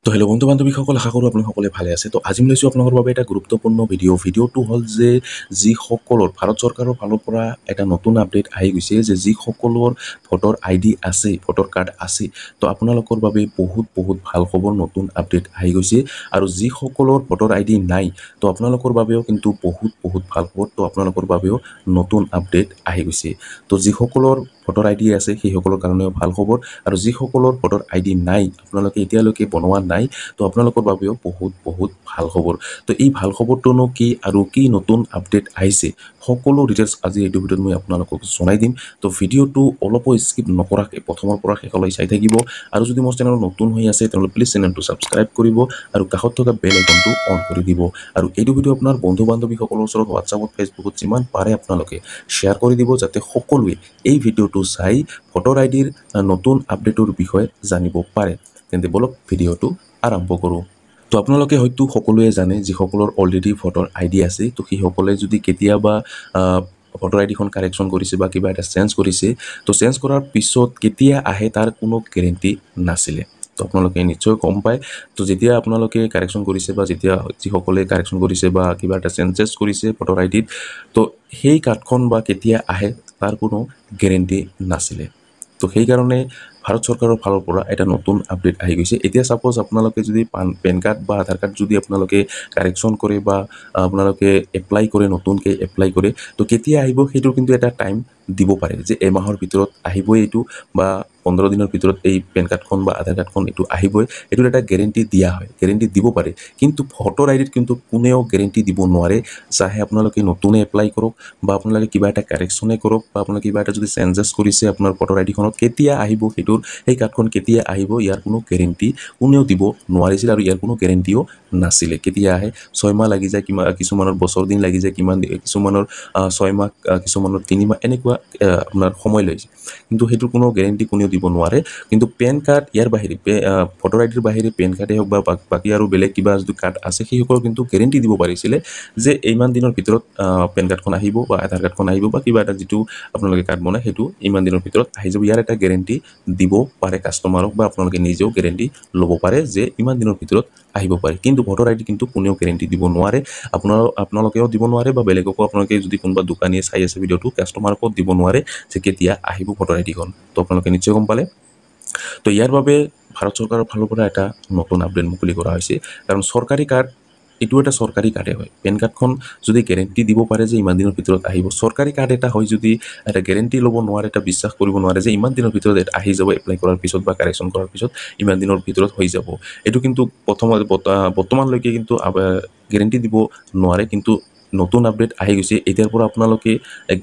তো হেল্ল' বন্ধু বান্ধৱীসকল, আশা কৰোঁ আপুনি সকলোৱে ভালে আছে। তো আজি মই লৈছোঁ আপোনালোকৰ বাবে এটা গুৰুত্বপূৰ্ণ ভিডিঅ'টো হ'ল যে যিসকলৰ ভাৰত চৰকাৰৰ ফালৰ পৰা এটা নতুন আপডেট আহি গৈছে যে যিসকলৰ ভোটৰ আইডি আছে, ভোটৰ কাৰ্ড আছে, তো আপোনালোকৰ বাবে বহুত ভাল খবৰ, নতুন আপডেট আহি গৈছে। আৰু যিসকলৰ ভোটৰ আইডি নাই, তো আপোনালোকৰ বাবেও কিন্তু বহুত ভাল খবৰ। তো আপোনালোকৰ বাবেও নতুন আপডেট আহি গৈছে। তো যিসকলৰ ভোটৰ আইডি আছে সেইসকলৰ কাৰণেও ভাল খবৰ, আৰু যিসকলৰ ভোটৰ আইডি নাই, আপোনালোকে এতিয়ালৈকে বনোৱা নাই, তো আপোনালোকৰ বাবেও বহুত ভাল খবৰ। তো এই ভাল খবৰটোনো কি আৰু কি নতুন আপডেট আহিছে, সকলো ডিটেইলছ আজি এইটো ভিডিঅ'ত মই আপোনালোকক জনাই দিম। তো ভিডিঅ'টো অলপো স্কিপ নকৰাকৈ প্ৰথমৰ পৰা শেষলৈ চাই থাকিব। আৰু যদি মোৰ চেনেল নতুন হৈ আছে তেনেহ'লে প্লিজ চেনেলটো ছাবস্ক্ৰাইব কৰিব আৰু কাষত থকা বেল আইকনটো অন কৰি দিব। আৰু এইটো ভিডিঅ' আপোনাৰ বন্ধু বান্ধৱীসকলৰ ওচৰত হোৱাটছআপত, ফেচবুকত যিমান পাৰে আপোনালোকে শ্বেয়াৰ কৰি দিব, যাতে সকলোৱে এই ভিডিঅ'টো চাই ভোটৰ আইডিৰ নতুন আপডেটৰ বিষয়ে জানিব পাৰে। তেন্তে বলক ভিডিঅ'টো আৰম্ভ কৰোঁ। তো আপোনালোকে হয়তো সকলোৱে জানে, যিসকলৰ অলৰেডি ভোটৰ আইডি আছে, তো সেইসকলে যদি কেতিয়াবা ভোটৰ আইডিখন কাৰেকশ্যন কৰিছে বা কিবা এটা চেঞ্জ কৰিছে, তো চেঞ্জ কৰাৰ পিছত কেতিয়া আহে তাৰ কোনো গেৰেণ্টি নাছিলে। তো আপোনালোকে নিশ্চয় গম পায়। তো যেতিয়া আপোনালোকে কাৰেকশ্যন কৰিছে বা যেতিয়া যিসকলে কাৰেকশ্যন কৰিছে বা কিবা এটা চেঞ্জেছ কৰিছে ভোটৰ আইডিত, তো সেই কাৰ্ডখন বা কেতিয়া আহে তাৰ কোনো গেৰেণ্টি নাছিলে। তো সেইকাৰণে ভাৰত চৰকাৰৰ ফালৰ পৰা এটা নতুন আপডেট আহি গৈছে। এতিয়া ছাপ'জ আপোনালোকে যদি পেন কাৰ্ড বা আধাৰ কাৰ্ড যদি আপোনালোকে কাৰেকশ্যন কৰে বা আপোনালোকে এপ্লাই কৰে, নতুনকৈ এপ্লাই কৰে, তো কেতিয়া আহিব সেইটো কিন্তু এটা টাইম দিব পাৰে যে এমাহৰ ভিতৰত আহিবই এইটো, বা 15 দিনৰ ভিতৰত এই পেন কাৰ্ডখন বা আধাৰ কাৰ্ডখন এইটো আহিবই। এইটোৰ এটা গেৰেণ্টি দিয়া হয়, গেৰেণ্টি দিব পাৰে। কিন্তু ভোটৰ আইডিত কিন্তু কোনেও গেৰেণ্টি দিব নোৱাৰে। চাহে আপোনালোকে নতুনে এপ্লাই কৰক বা আপোনালোকে কিবা এটা কাৰেকশ্যনে কৰক বা আপোনালোকে কিবা এটা যদি চেঞ্জেছ কৰিছে আপোনাৰ ভোটৰ আইডিখনত, কেতিয়া আহিব সেইটোৰ, সেই কাৰ্ডখন কেতিয়া আহিব, ইয়াৰ কোনো গেৰেণ্টি কোনেও দিব নোৱাৰিছিল আৰু ইয়াৰ কোনো গেৰেণ্টিও নাছিলে। কেতিয়া আহে 6 মাহ লাগি যায়, কিছুমানৰ বছৰ দিন লাগি যায়, কিছুমানৰ 6 মাহ, কিছুমানৰ 3 মাহ, এনেকুৱা আপোনাৰ সময় লৈছে। কিন্তু সেইটোৰ কোনো গেৰেণ্টি কোনেও দিব নোৱাৰে। কিন্তু পেন কাৰ্ড ইয়াৰ বাহিৰে, ভোটৰ আইডিৰ বাহিৰে পেন কাৰ্ডেই হওক বা বাকী আৰু বেলেগ কিবা যদি কাৰ্ড আছে, সেইসকল কিন্তু গেৰেণ্টি দিব পাৰিছিলে যে ইমান দিনৰ ভিতৰত পেন কাৰ্ডখন আহিব বা আধাৰ কাৰ্ডখন আহিব বা কিবা এটা যিটো আপোনালোকে কাৰ্ড বনায় সেইটো ইমান দিনৰ ভিতৰত আহি যাব। ইয়াৰ এটা গেৰেণ্টি দিব পাৰে কাষ্টমাৰক, বা আপোনালোকে নিজেও গেৰেণ্টি ল'ব পাৰে যে ইমান দিনৰ ভিতৰত আহিব পাৰে। কিন্তু ভোটৰ আইডি কিন্তু কোনেও গেৰেণ্টি দিব নোৱাৰে। আপোনালোকেও দিব নোৱাৰে বা বেলেগকো, আপোনালোকে যদি কোনোবা দোকানীয়ে চাই আছে ভিডিঅ'টো, কাষ্টমাৰকো দিব নোৱাৰে যে কেতিয়া আহিব ভোটৰ আইডিখন। তো আপোনালোকে নিশ্চয় গম পালে। তো ইয়াৰ বাবে ভাৰত চৰকাৰৰ ফালৰ পৰা এটা নতুন আপডেট মুকলি কৰা হৈছে। কাৰণ চৰকাৰী কাৰ্ড, এইটো এটা চৰকাৰী কাৰ্ডে হয়। পেন কাৰ্ডখন যদি গেৰেণ্টি দিব পাৰে যে ইমান দিনৰ ভিতৰত আহিব, চৰকাৰী কাৰ্ড এটা হয় যদি এটা গেৰেণ্টি ল'ব নোৱাৰে, এটা বিশ্বাস কৰিব নোৱাৰে যে ইমান দিনৰ ভিতৰত আহি যাব, এপ্লাই কৰাৰ পিছত বা কাৰেকশ্যন কৰাৰ পিছত ইমান দিনৰ ভিতৰত হৈ যাব, এইটো কিন্তু বৰ্তমানলৈকে কিন্তু গেৰেণ্টি দিব নোৱাৰে। কিন্তু নতুন আপডেট আহি গৈছে, এতিয়াৰ পৰা আপোনালোকে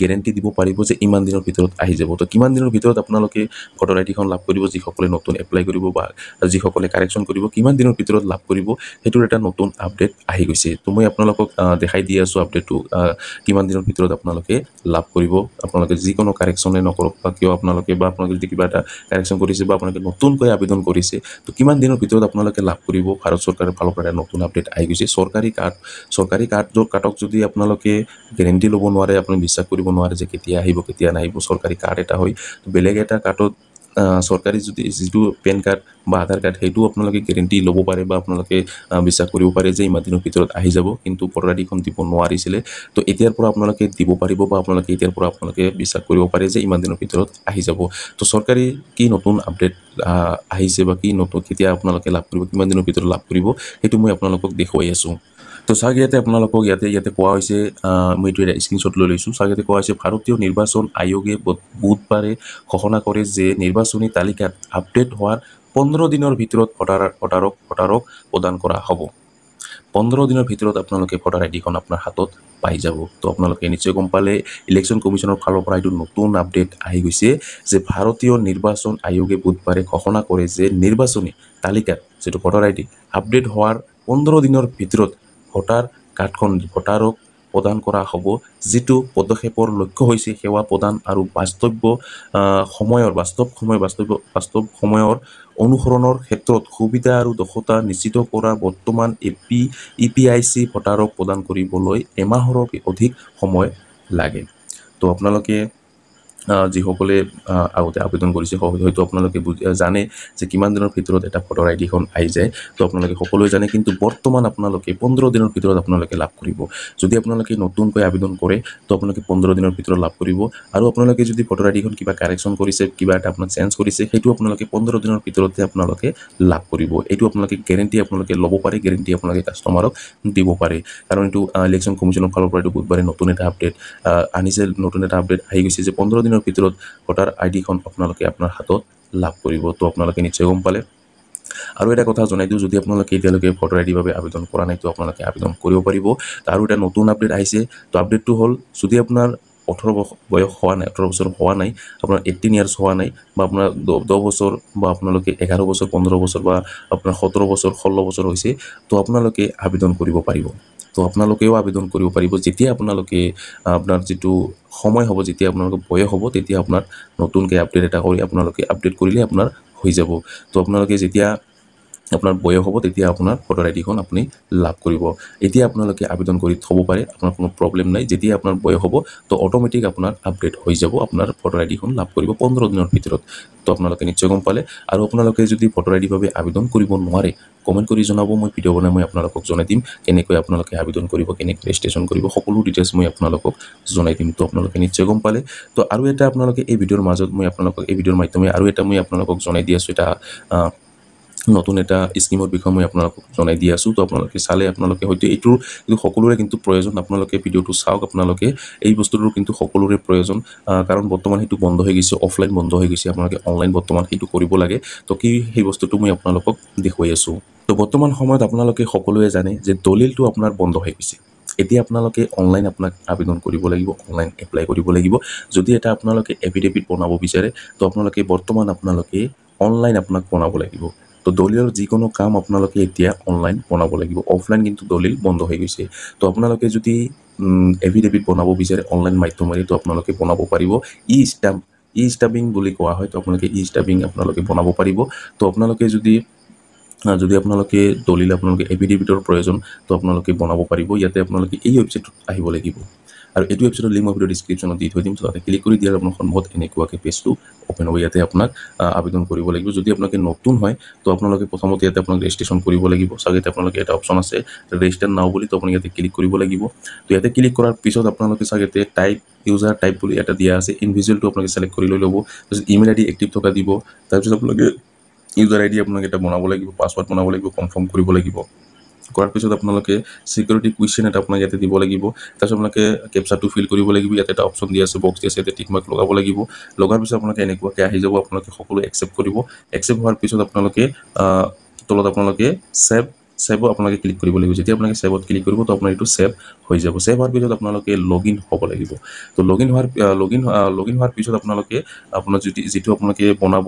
গেৰেণ্টি দিব পাৰিব যে ইমান দিনৰ ভিতৰত আহি যাব। তো কিমান দিনৰ ভিতৰত আপোনালোকে ভোটৰ আইডিখন লাভ কৰিব, যিসকলে নতুন এপ্লাই কৰিব বা যিসকলে কাৰেকশ্যন কৰিব, কিমান দিনৰ ভিতৰত লাভ কৰিব, সেইটোৰ এটা নতুন আপডেট আহি গৈছে। তো মই আপোনালোকক দেখাই দি আছোঁ আপডেটটো, কিমান দিনৰ ভিতৰত আপোনালোকে লাভ কৰিব। আপোনালোকে যিকোনো কাৰেকশ্যনে নকৰক বা কিয়, আপোনালোকে যদি কিবা এটা কাৰেকশ্যন কৰিছে বা আপোনালোকে নতুনকৈ আবেদন কৰিছে, তো কিমান দিনৰ ভিতৰত আপোনালোকে লাভ কৰিব। ভাৰত চৰকাৰৰ ফালৰ পৰা নতুন আপডেট আহি গৈছে। চৰকাৰী কাৰ্ডক যদি আপোনালোকে গেৰেণ্টি ল'ব নোৱাৰে, আপুনি বিশ্বাস কৰিব নোৱাৰে যে কেতিয়া আহিব কেতিয়া নাহিব, চৰকাৰী কাৰ্ড এটা হয়, তো বেলেগ এটা কাৰ্ডত চৰকাৰী যিটো পেন কাৰ্ড বা আধাৰ কাৰ্ড, সেইটোও আপোনালোকে গেৰেণ্টি ল'ব পাৰে বা আপোনালোকে বিশ্বাস কৰিব পাৰে যে ইমান দিনৰ ভিতৰত আহি যাব। কিন্তু ভোটৰ আইডিখন দিব নোৱাৰিছিলে। তো এতিয়াৰ পৰা আপোনালোকে দিব পাৰিব বা এতিয়াৰ পৰা আপোনালোকে বিশ্বাস কৰিব পাৰে যে ইমান দিনৰ ভিতৰত আহি যাব। তো চৰকাৰী কি নতুন আপডেট আহিছে বা কি নতুন, কেতিয়া আপোনালোকে লাভ কৰিব, কিমান দিনৰ ভিতৰত লাভ কৰিব, সেইটো মই আপোনালোকক দেখুৱাই আছোঁ। তো চাওক, ইয়াতে আপোনালোকক ইয়াতে কোৱা হৈছে, মই এইটো এটা স্ক্ৰীনশ্বট লৈ লৈছোঁ। চাওক, ইয়াতে কোৱা হৈছে, ভাৰতীয় নিৰ্বাচন আয়োগে বুধবাৰে ঘোষণা কৰে যে নিৰ্বাচনী তালিকাত আপডেট হোৱাৰ 15 দিনৰ ভিতৰত ভোটাৰক প্ৰদান কৰা হ'ব। 15 দিনৰ ভিতৰত আপোনালোকে ভোটাৰ আইডিখন আপোনাৰ হাতত পাই যাব। তো আপোনালোকে নিশ্চয় গম পালে, ইলেকশ্যন কমিশ্যনৰ ফালৰ পৰা এইটো নতুন আপডেট আহি গৈছে যে ভাৰতীয় নিৰ্বাচন আয়োগে বুধবাৰে ঘোষণা কৰে যে নিৰ্বাচনী তালিকাত যিটো ভোটাৰ আইডি আপডেট হোৱাৰ 15 দিনৰ ভিতৰত ভোটাৰ কাৰ্ডখন ভোটাৰক প্ৰদান কৰা হ'ব। যিটো পদক্ষেপৰ লক্ষ্য হৈছে সেৱা প্ৰদান আৰু বাস্তৱ সময়ৰ অনুসৰণৰ ক্ষেত্ৰত সুবিধা আৰু দক্ষতা নিশ্চিত কৰা। বৰ্তমান EPIC ভোটাৰক প্ৰদান কৰিবলৈ এমাহৰো অধিক সময় লাগে। তো আপোনালোকে যিসকলে আগতে আবেদন কৰিছে হয়তো আপোনালোকে জানে যে কিমান দিনৰ ভিতৰত এটা ভোটাৰ আইডিখন আহি যায়। তো আপোনালোকে সকলোৱে জানে, কিন্তু বৰ্তমান আপোনালোকে 15 দিনৰ ভিতৰত আপোনালোকে লাভ কৰিব। যদি আপোনালোকে নতুনকৈ আবেদন কৰে তো আপোনালোকে 15 দিনৰ ভিতৰত লাভ কৰিব। আৰু আপোনালোকে যদি ভোটাৰ আইডিখন কিবা কাৰেকশ্যন কৰিছে, কিবা এটা আপোনাৰ চেঞ্জ কৰিছে, সেইটো আপোনালোকে 15 দিনৰ ভিতৰতে আপোনালোকে লাভ কৰিব। এইটো আপোনালোকে গেৰেণ্টি আপোনালোকে ল'ব পাৰে, গেৰেণ্টি আপোনালোকে কাষ্টমাৰক দিব পাৰে। কাৰণ এইটো ইলেকশ্যন কমিশ্যনৰ ফালৰ পৰা এইটো বুধবাৰে নতুন এটা আপডেট আনিছে, নতুন এটা আপডেট আহি গৈছে যে 15 দিনৰ ভিতৰত ভোটাৰ আইডিখন আপোনালোকে আপোনাৰ হাতত লাভ কৰিব। তো আপোনালোকে নিশ্চয় গম পালে। আৰু এটা কথা জনাই দিওঁ, যদি আপোনালোকে এতিয়ালৈকে ভোটাৰ আইডিৰ বাবে আবেদন কৰা নাই তো আপোনালোকে আবেদন কৰিব পাৰিব। আৰু এটা নতুন আপডেট আহিছে। তো আপডেটটো হ'ল, যদি আপোনাৰ 18 বয়স হোৱা নাই, 18 বছৰ হোৱা নাই, আপোনাৰ 18 ইয়াৰ্ছ হোৱা নাই, বা আপোনাৰ 10 বছৰ বা আপোনালোকে 11 বছৰ, 15 বছৰ বা আপোনাৰ 17 বছৰ, 16 বছৰ হৈছে, তো আপোনালোকে আবেদন কৰিব পাৰিব। তো আপোনালোকেও আবেদন কৰিব পাৰিব। যেতিয়া আপোনালোকে আপোনাৰ যিটো সময় হ'ব, যেতিয়া আপোনালোকৰ বয়স হ'ব, তেতিয়া আপোনাৰ নতুনকৈ আপডেট এটা কৰি আপোনালোকে আপডেট কৰিলে আপোনাৰ হৈ যাব। তো আপোনালোকে যেতিয়া আপোনাৰ বয়স হ'ব তেতিয়া আপোনাৰ ভোটাৰ আইডিখন আপুনি লাভ কৰিব। এতিয়া আপোনালোকে আবেদন কৰি থ'ব পাৰে, আপোনাৰ কোনো প্ৰব্লেম নাই। যেতিয়া আপোনাৰ বয়স হ'ব তো অট'মেটিক আপোনাৰ আপডেট হৈ যাব, আপোনাৰ ভোটাৰ আইডিখন লাভ কৰিব 15 দিনৰ ভিতৰত। তো আপোনালোকে নিশ্চয় গম পালে। আৰু আপোনালোকে যদি ভোটাৰ আইডিৰ বাবে আবেদন কৰিব নোৱাৰে, কমেণ্ট কৰি জনাব, মই ভিডিঅ' বনাই মই আপোনালোকক জনাই দিম কেনেকৈ আপোনালোকে আবেদন কৰিব, কেনেকৈ ৰেজিষ্ট্ৰেশ্যন কৰিব, সকলো ডিটেইলছ মই আপোনালোকক জনাই দিম। তো আপোনালোকে নিশ্চয় গম পালে। তো আৰু এটা আপোনালোকে এই ভিডিঅ'ৰ মাজত মই আপোনালোকক এই ভিডিঅ'ৰ মাধ্যমে আৰু এটা মই আপোনালোকক জনাই দি আছোঁ, এটা নতুন এটা স্কিমৰ বিষয়ে মই আপোনালোকক জনাই দি আছোঁ। তো আপোনালোকে চালে আপোনালোকে হয়তো এইটোৰ কিন্তু সকলোৰে কিন্তু প্ৰয়োজন। আপোনালোকে ভিডিঅ'টো চাওক, আপোনালোকে এই বস্তুটোৰ কিন্তু সকলোৰে প্ৰয়োজন। কাৰণ বৰ্তমান সেইটো বন্ধ হৈ গৈছে, অফলাইন বন্ধ হৈ গৈছে, আপোনালোকে অনলাইন বৰ্তমান সেইটো কৰিব লাগে। তো কি সেই বস্তুটো মই আপোনালোকক দেখুৱাই আছোঁ। তো বৰ্তমান সময়ত আপোনালোকে সকলোৱে জানে যে দলিলটো আপোনাৰ বন্ধ হৈ গৈছে। এতিয়া আপোনালোকে অনলাইন আপোনাক আবেদন কৰিব লাগিব, অনলাইন এপ্লাই কৰিব লাগিব। যদি এটা আপোনালোকে এফিডেভিট বনাব বিচাৰে তো আপোনালোকে বৰ্তমান আপোনালোকে অনলাইন আপোনাক বনাব লাগিব। তো দলিলৰ যিকোনো কাম আপোনালোকে এতিয়া অনলাইন বনাব লাগিব, অফলাইন কিন্তু দলিল বন্ধ হৈ গৈছে। তো আপোনালোকে যদি এফিডেভিট বনাব বিচাৰে অনলাইন মাধ্যমেৰে তো আপোনালোকে বনাব পাৰিব। ই ষ্টাম্পিং বুলি কোৱা হয়। তো আপোনালোকে ই ষ্টাম্পিং আপোনালোকে বনাব পাৰিব। তো আপোনালোকে যদি আপোনালোকে দলিল, আপোনালোকে এফিডেভিটৰ প্ৰয়োজন, তো আপোনালোকে বনাব পাৰিব। ইয়াতে আপোনালোকে এই ৱেবছাইটত আহিব লাগিব। আৰু এইটো ৱেবছাইটৰ লিংক মই ভিডিঅ' ডিছক্ৰিপশ্যনত দি থৈ দিম। তো তাতে ক্লিক কৰি দিয়াৰ আপোনাৰ সন্মুখত এনেকুৱাকৈ পেজটো অ'পেন হ'ব। ইয়াতে আপোনাক আবেদন কৰিব লাগিব। যদি আপোনালোকে নতুন হয় তো আপোনালোকে প্ৰথমতে ইয়াতে আপোনাক ৰেজিষ্ট্ৰেশ্যন কৰিব লাগিব। চাগে ইয়াতে আপোনালোকে এটা অপশ্যন আছে ৰেজিষ্টাৰ নাও বুলি, তো আপুনি ইয়াতে ক্লিক কৰিব লাগিব। তো ইয়াতে ক্লিক কৰাৰ পিছত আপোনালোকে চাগে ইয়াতে টাইপ ইউজাৰ টাইপ বুলি এটা দিয়া আছে, ইণ্ডিভিজুৱেলটো আপোনালোকে ছিলেক্ট কৰি লৈ ল'ব। তাৰপিছত ইমেইল আইডি এক্টিভ থকা দিব। তাৰপিছত আপোনালোকে ইউজাৰ আইডি আপোনালোকে এটা বনাব লাগিব, পাছৱৰ্ড বনাব লাগিব, কনফাৰ্ম কৰিব লাগিব। কৰাৰ পিছত আপোনালোকে সিকিউৰিটি কুৱেশ্যন এটা আপোনাক ইয়াতে দিব লাগিব। তাৰপিছত আপোনালোকে কেপচাটো ফিল কৰিব লাগিব। ইয়াতে এটা অপশ্যন দিয়া আছে, বক্স দিয়া আছে, ইয়াতে টিক মাৰ্ক লগাব লাগিব। লগাৰ পিছত আপোনালোকে এনেকুৱাকৈ আহি যাব, আপোনালোকে সকলো একচেপ্ট কৰিব। একচেপ্ট হোৱাৰ পিছত আপোনালোকে তলত আপোনালোকে ছেভত আপোনালোকে ক্লিক কৰিব লাগিব। যেতিয়া আপোনালোকে ছেভত ক্লিক কৰিব তো আপোনাৰ এইটো ছেভ হৈ যাব। ছেভ হোৱাৰ পিছত আপোনালোকে লগ ইন হ'ব লাগিব। তো লগ ইন হোৱাৰ পিছত আপোনালোকে আপোনাৰ যিটো আপোনালোকে বনাব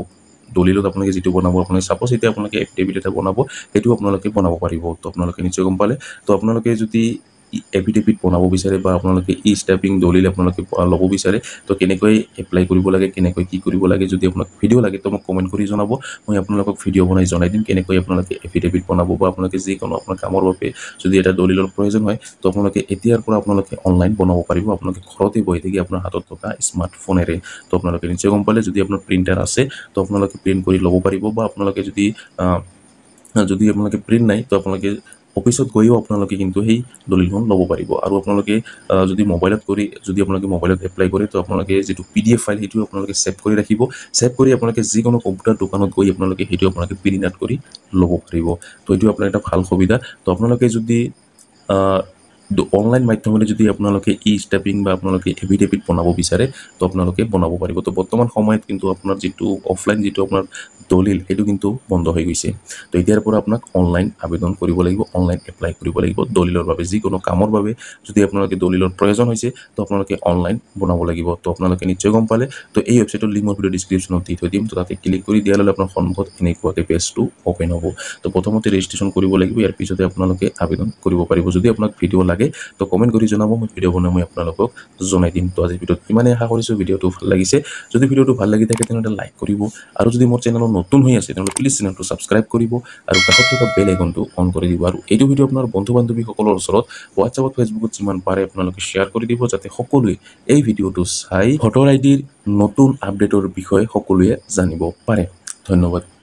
দলিলত, আপোনালোকে যিটো বনাব, আপোনালোকে ছাপ'জ এতিয়া আপোনালোকে এফিডেভিট এটা বনাব, সেইটো আপোনালোকে বনাব পাৰিব। তো আপোনালোকে নিশ্চয় গম পালে। তো আপোনালোকে যদি এফিডেভিট বনাব বিচাৰে বা আপোনালোকে ই ষ্টাম্পিং দলিল আপোনালোকে ল'ব বিচাৰে তো কেনেকৈ এপ্লাই কৰিব লাগে, কেনেকৈ কি কৰিব লাগে, যদি আপোনাক ভিডিঅ' লাগে তো মোক কমেণ্ট কৰি জনাব। মই আপোনালোকক ভিডিঅ' বনাই জনাই দিম কেনেকৈ আপোনালোকে এফিডেভিট বনাব, বা আপোনালোকে যিকোনো আপোনাৰ কামৰ বাবে যদি এটা দলিলৰ প্ৰয়োজন হয় তো আপোনালোকে এতিয়াৰ পৰা আপোনালোকে অনলাইন বনাব পাৰিব, আপোনালোকে ঘৰতে বহি থাকি আপোনাৰ হাতত থকা স্মাৰ্টফোনেৰে। তো আপোনালোকে নিশ্চয় গম পালে। যদি আপোনাৰ প্ৰিণ্টাৰ আছে তো আপোনালোকে প্ৰিণ্ট কৰি ল'ব পাৰিব, বা আপোনালোকে যদি আপোনালোকে প্ৰিণ্ট নাই তো আপোনালোকে অফিচত গৈও আপোনালোকে কিন্তু সেই দলিলখন ল'ব পাৰিব। আৰু আপোনালোকে যদি আপোনালোকে মোবাইলত এপ্লাই কৰে তো আপোনালোকে যিটো PDF ফাইল সেইটো আপোনালোকে ছেভ কৰি ৰাখিব। ছেভ কৰি আপোনালোকে যিকোনো কম্পিউটাৰ দোকানত গৈ আপোনালোকে সেইটো আপোনালোকে প্ৰিণ্ট আউট কৰি ল'ব পাৰিব। তো এইটো আপোনাৰ এটা ভাল সুবিধা। তো আপোনালোকে যদি অনলাইন মাধ্যমেৰে যদি আপোনালোকে ই ষ্টাম্পিং বা আপোনালোকে এফিডেভিট বনাব বিচাৰে তো আপোনালোকে বনাব পাৰিব। তো বৰ্তমান সময়ত কিন্তু আপোনাৰ যিটো অফলাইন যিটো আপোনাৰ দলিল সেইটো কিন্তু বন্ধ হৈ গৈছে। তো এতিয়াৰ পৰা আপোনাক অনলাইন আবেদন কৰিব লাগিব, অনলাইন এপ্লাই কৰিব লাগিব দলিলৰ বাবে। যিকোনো কামৰ বাবে যদি আপোনালোকে দলিলৰ প্ৰয়োজন হৈছে তো আপোনালোকে অনলাইন বনাব লাগিব। তো আপোনালোকে নিশ্চয় গম পালে। তো এই ৱেবছাইটৰ লিংক মই ভিডিঅ' ডিছক্ৰিপশ্যনত দি থৈ দিম। তো তাতে ক্লিক কৰি দিয়াৰ লগে আপোনাৰ সন্মুখত এনেকুৱাকৈ পেজটো অ'পেন হ'ব। তো প্ৰথমতে ৰেজিষ্ট্ৰেশ্যন কৰিব লাগিব, ইয়াৰ পিছতে আপোনালোকে আবেদন কৰিব পাৰিব। যদি আপোনাক ভিডিঅ' লাগে তো কমেণ্ট কৰি জনাব মই ভিডিঅ' বনাই মই আপোনালোকক জনাই দিম তো আজি ভিডিঅ'ত ইমানেই আশা কৰিছোঁ ভিডিঅ'টো ভাল লাগিছে যদি ভিডিঅ'টো ভাল লাগি থাকে তেনেহ'লে লাইক কৰিব আৰু যদি মোৰ চেনেলত নতুন হৈ আছে তেনেহ'লে প্লিজ চেনেলটো ছাবস্ক্ৰাইব কৰিব আৰু কাষত থকা বেল আইকনটো অন কৰি দিব আৰু এইটো ভিডিঅ' আপোনাৰ বন্ধু বান্ধৱীসকলৰ ওচৰত হোৱাটছআপত ফেচবুকত যিমান পাৰে আপোনালোকে শ্বেয়াৰ কৰি দিব যাতে সকলোৱে এই ভিডিঅ'টো চাই ভোটাৰ আইডিৰ নতুন আপডেটৰ বিষয়ে সকলোৱে জানিব পাৰে ধন্যবাদ